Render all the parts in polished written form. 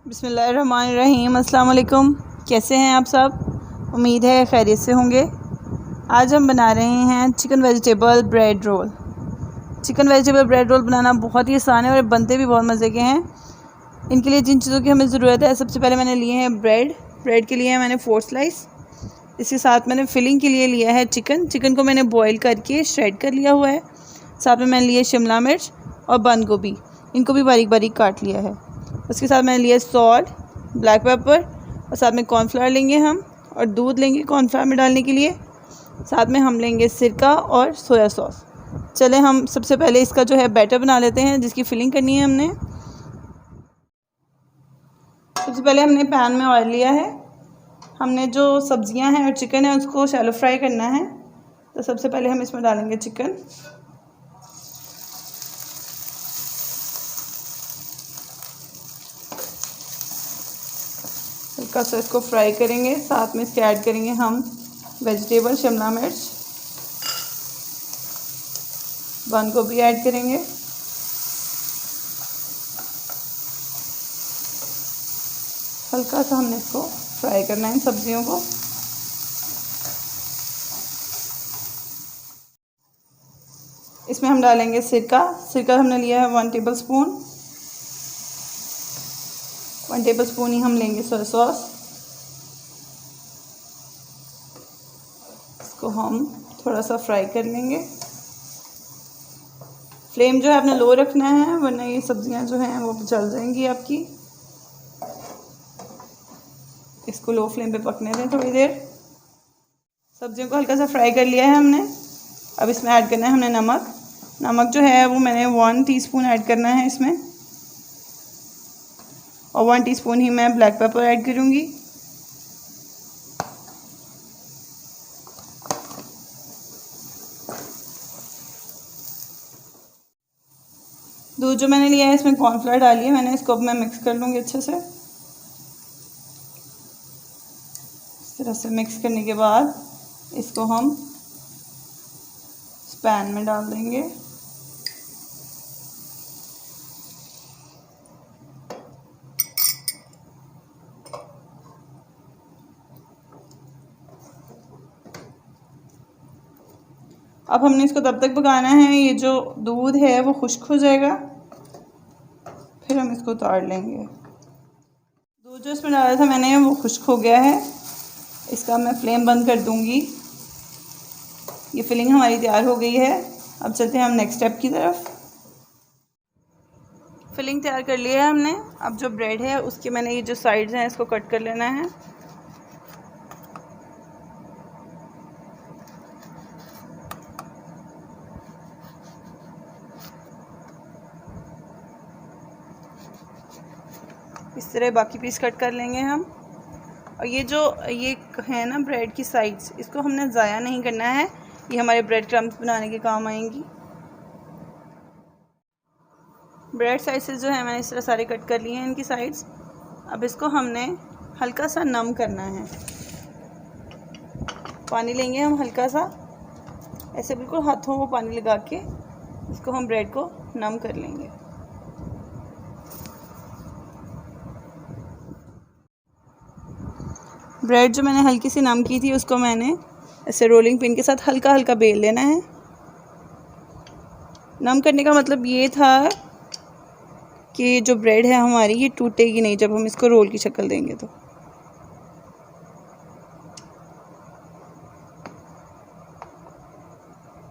बिस्मिल्लाहिर्रहमानिर्रहीम। अस्सलाम वालेकुम। कैसे हैं आप सब? उम्मीद है खैरियत से होंगे। आज हम बना रहे हैं chicken vegetable bread roll. Chicken vegetable bread roll बनाना बहुत ही आसान है और बनते भी बहुत मज़े के हैं। इनके लिए जिन चीज़ों की हमें ज़रूरत है, सबसे पहले मैंने लिए हैं ब्रेड के लिए है मैंने 4 स्लाइस। इसके साथ मैंने फिलिंग के लिए लिया है चिकन को मैंने बॉईल करके श्रेड कर लिया हुआ है। साथ में मैंने लिया शिमला मिर्च और बंद गोभी, इनको भी बारीक बारीक काट लिया है। उसके साथ मैंने लिया सॉल्ट, ब्लैक पेपर और साथ में कॉर्नफ्लावर लेंगे हम और दूध लेंगे कॉर्नफ्लावर में डालने के लिए। साथ में हम लेंगे सिरका और सोया सॉस। चले हम सबसे पहले इसका जो है बैटर बना लेते हैं, जिसकी फिलिंग करनी है हमने। सबसे पहले हमने पैन में ऑयल लिया है। हमने जो सब्जियां हैं और चिकन है उसको शैलो फ्राई करना है। तो सबसे पहले हम इसमें डालेंगे चिकन। हल्का सा इसको फ्राई करेंगे। साथ में इसके ऐड करेंगे हम वेजिटेबल, शिमला मिर्च, बंद गोभी ऐड करेंगे। हल्का सा हमने इसको फ्राई करना है इन सब्जियों को। इसमें हम डालेंगे सिरका हमने लिया है 1 टेबल स्पून। 1 टेबल स्पून ही हम लेंगे सोया सॉस। इसको हम थोड़ा सा फ्राई कर लेंगे। फ्लेम जो है आपने लो रखना है, वरना ये सब्जियां जो हैं वो जल जाएंगी आपकी। इसको लो फ्लेम पे पकने दें थोड़ी देर। सब्जियों को हल्का सा फ्राई कर लिया है हमने। अब इसमें ऐड करना है हमने नमक जो है वो मैंने 1 टीस्पून ऐड करना है इसमें, और 1 टीस्पून ही मैं ब्लैक पेपर ऐड करूँगी। दूध जो मैंने लिया है इसमें कॉर्नफ्लावर डाली है मैंने, इसको अब मैं मिक्स कर लूँगी अच्छे से। इस तरह से मिक्स करने के बाद इसको हम इस पैन में डाल देंगे। अब हमने इसको तब तक पकाना है, ये जो दूध है वो खुश्क हो जाएगा, फिर हम इसको उतार लेंगे। दूध जो इसमें डाला था मैंने वो खुश्क हो गया है। इसका मैं फ्लेम बंद कर दूंगी। ये फिलिंग हमारी तैयार हो गई है। अब चलते हैं हम नेक्स्ट स्टेप की तरफ। फिलिंग तैयार कर ली है हमने। अब जो ब्रेड है उसके मैंने ये जो साइड्स हैं इसको कट कर लेना है। इस तरह बाकी पीस कट कर लेंगे हम। और ये है ना ब्रेड की साइड्स, इसको हमने ज़ाया नहीं करना है, ये हमारे ब्रेड क्रम्स बनाने के काम आएंगी। ब्रेड साइड्स जो है मैंने इस तरह सारे कट कर लिए हैं इनकी साइड्स। अब इसको हमने हल्का सा नम करना है। पानी लेंगे हम हल्का सा, ऐसे बिल्कुल हाथों को पानी लगा के इसको हम ब्रेड को नम कर लेंगे। ब्रेड जो मैंने हल्की सी नम की थी उसको मैंने ऐसे रोलिंग पिन के साथ हल्का हल्का बेल लेना है। नम करने का मतलब ये था कि जो ब्रेड है हमारी ये टूटेगी नहीं जब हम इसको रोल की शक्ल देंगे। तो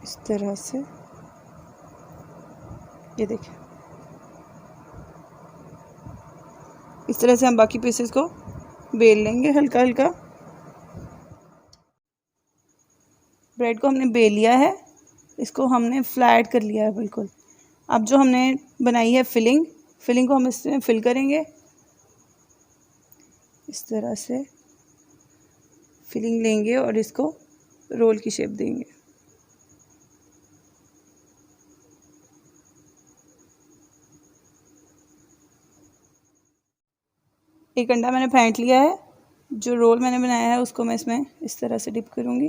इस तरह से ये देखिए, इस तरह से हम बाकी पीसेस को बेल लेंगे हल्का हल्का। ब्रेड को हमने बेल लिया है, इसको हमने फ्लैट कर लिया है बिल्कुल। अब जो हमने बनाई है फिलिंग को हम इसमें फिल करेंगे। इस तरह से फिलिंग लेंगे और इसको रोल की शेप देंगे। एक अंडा मैंने फेंट लिया है। जो रोल मैंने बनाया है उसको मैं इसमें इस तरह से डिप करूँगी।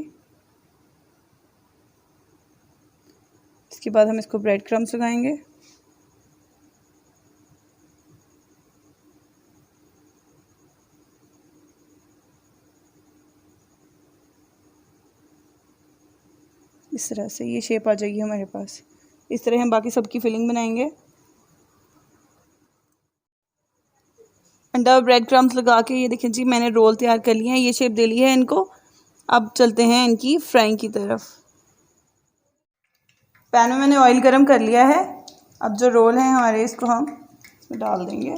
इसके बाद हम इसको ब्रेड क्रम्स लगाएंगे। इस तरह से ये शेप आ जाएगी हमारे पास। इस तरह हम बाकी सबकी फिलिंग बनाएंगे। अंडा और ब्रेड क्रम्स लगा के ये देखें जी मैंने रोल तैयार कर लिए हैं, ये शेप दे ली है इनको। अब चलते हैं इनकी फ्राइंग की तरफ। पैन में मैंने ऑयल गरम कर लिया है। अब जो रोल हैं हमारे इसको हम इसमें डाल देंगे।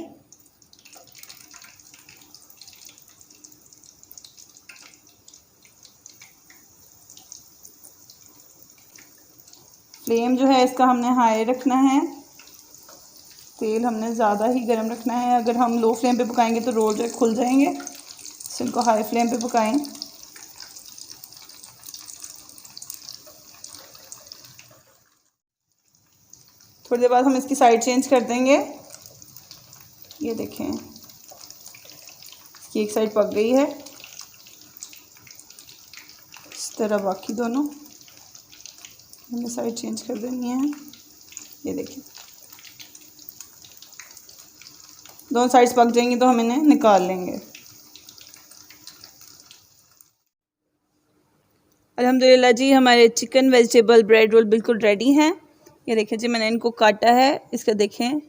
फ्लेम जो है इसका हमने हाई रखना है। तेल हमने ज़्यादा ही गर्म रखना है। अगर हम लो फ्लेम पे पकाएंगे तो रोल जो है खुल जाएंगे, तो इनको हाई फ्लेम पे पकाएं। थोड़ी देर बाद हम इसकी साइड चेंज कर देंगे। ये देखें इसकी एक साइड पक गई है। इस तरह बाकी दोनों हमें साइड चेंज कर देनी है। ये देखिए दोनों साइड्स पक जाएंगी तो हम इन्हें निकाल लेंगे। अल्हम्दुलिल्लाह जी हमारे चिकन वेजिटेबल ब्रेड रोल बिल्कुल रेडी हैं। ये देखें जी मैंने इनको काटा है। इसका देखें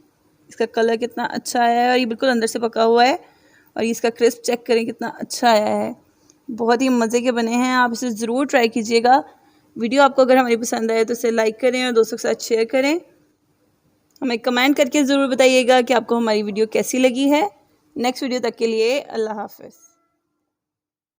इसका कलर कितना अच्छा आया है और ये बिल्कुल अंदर से पका हुआ है। और ये इसका क्रिस्प चेक करें कितना अच्छा आया है। बहुत ही मज़े के बने हैं। आप इसे ज़रूर ट्राई कीजिएगा। वीडियो आपको अगर हमारी पसंद आए तो इसे लाइक करें और दोस्तों के साथ शेयर करें। हमें कमेंट करके ज़रूर बताइएगा कि आपको हमारी वीडियो कैसी लगी है। नेक्स्ट वीडियो तक के लिए अल्लाह हाफ़िज़।